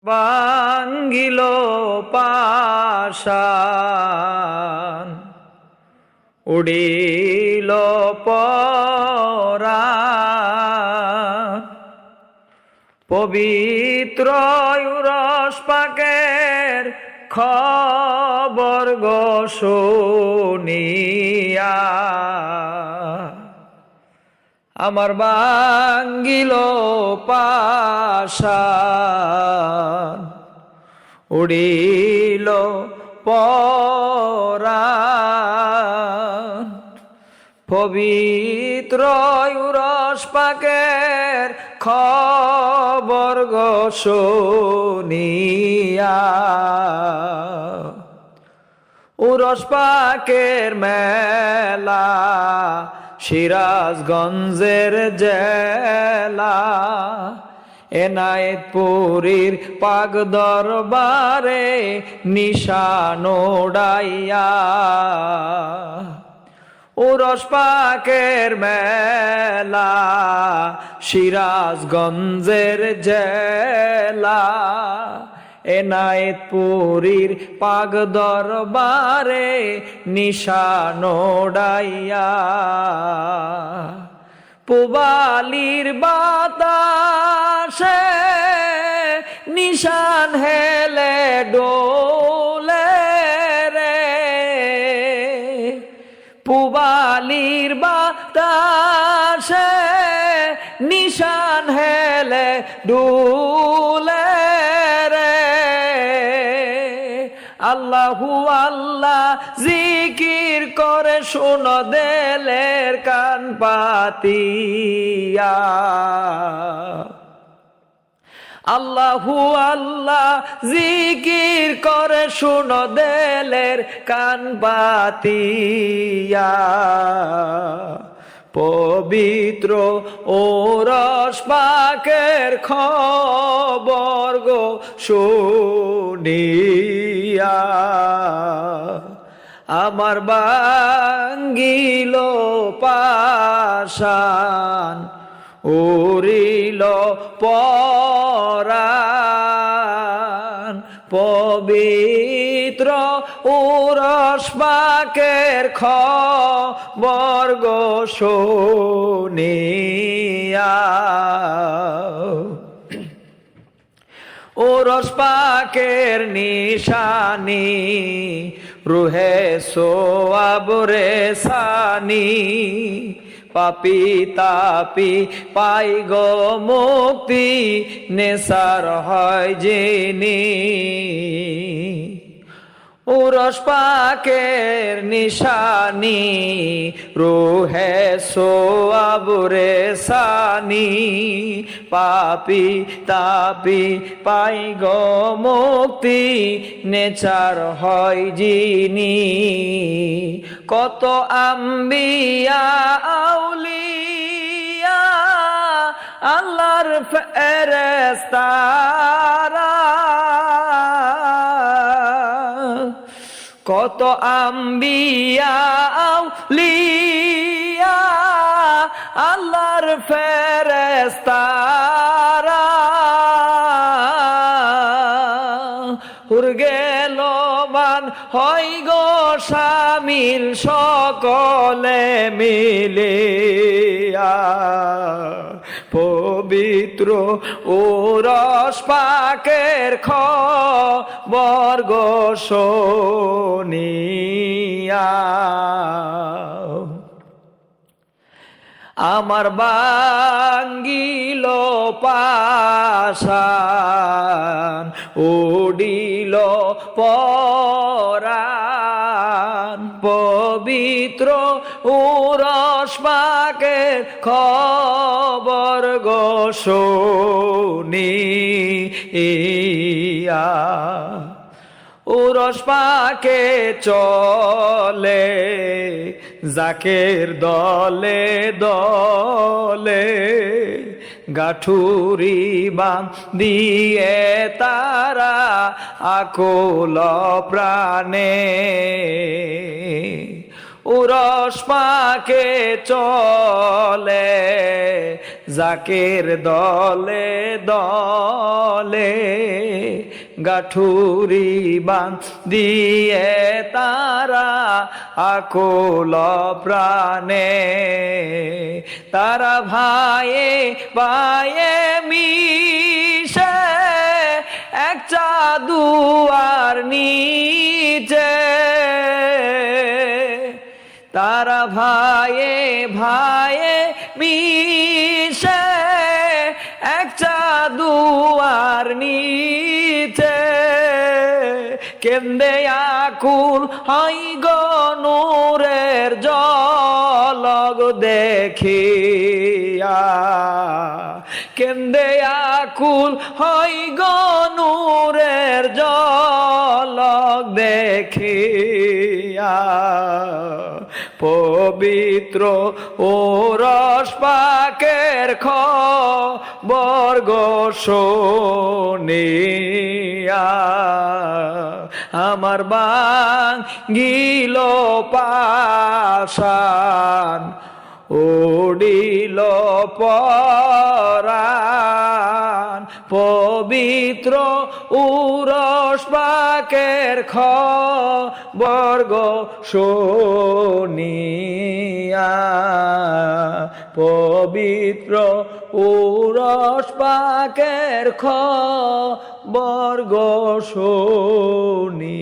ভাঙ্গিল পাশান উড়িল পরাণ, পবিত্র উরস পাকের খবর গো শুনিয়া আমার ভাঙ্গিল পাশান উড়িল পরাণ, পবিত্র উরস পাকের খবর গো শুনিয়া উরস পাকের মেলা সিরাজগঞ্জের জেলা, এনায়েতপুরীর পাক দরবারে নিশান ওড়াইয়া উরস পাকের মেলা সিরাজগঞ্জের জেলা, এনায়েতপুরীর পাক দরবারে নিশান ওড়াইয়া পুবালির বাতাসে নিশান হেলে ডোলে রে, পুবালির বাতাসে নিশান হেলে ডোলে রে, আল্লাহু আল্লাহ জিকির করে শোনো দেলের কান পাতিয়া, আল্লাহু আল্লাহ জিকির করে শোনো দেলের কান পাতিয়া, পবিত্র উরস পাকের খবর গো শুনিয়া আমার ভাঙ্গিল পাশান উড়িল পরাণ, পবিত্র উরস পাকের খবর গো শুনিয়া উরস পাকের নিশানি রুহে সোয়াব রেসানি, পাপি তাপি পাই গো মুক্তি নেসার হয় যিনি, উরস পাকের নিশানি রুহে সোয়াব রেসানি, পাপি তাপি পাই গো মুক্তি নেচার হয় যিনি, কত আম্বিয়া আউলিয়া আল্লাহর ফেরেশতারা, কত আম্বিয়া আউলিয়া আল্লাহর ফেরেশতারা, গেল মান হয় গো শামিল সকলে মিলিয়া, পবিত্র উরস পাকের খবর গো শুনিয়া আমার ভাঙ্গিল পাশান উড়িল পরাণ, পবিত্র উরস পাকের খবর গো শুনিয়া উরস পাকে চলে জাকের দলে দলে, গাঠুরি বাম দিয়ে তারা আকুল প্রাণে, উরস পাকে চলে জাকের দলে দলে গাঠুরি বান দিয়ে তারা আকুল প্রাণে তারা ভাইয়ে ভাইয়ে মিশে এক চাদুয়ার নিচে তারা ভাইয়ে ভাইয়ে মিশে এক চাদুয়ার নিচে কেন্দে আকুল হই গো নূরের ঝলক দেখিয়া কেন্দে আকুল হই গো নূরের ঝলক দেখিয়া পবিত্র ওরস পাকের খবর গো শুনিয়া আমার ভাঙিল পাষাণ উড়িল পরাণ পবিত্র উরস পাকের খবর গো শুনিয়া পবিত্র উরস পাকের খবর গো শুনিয়া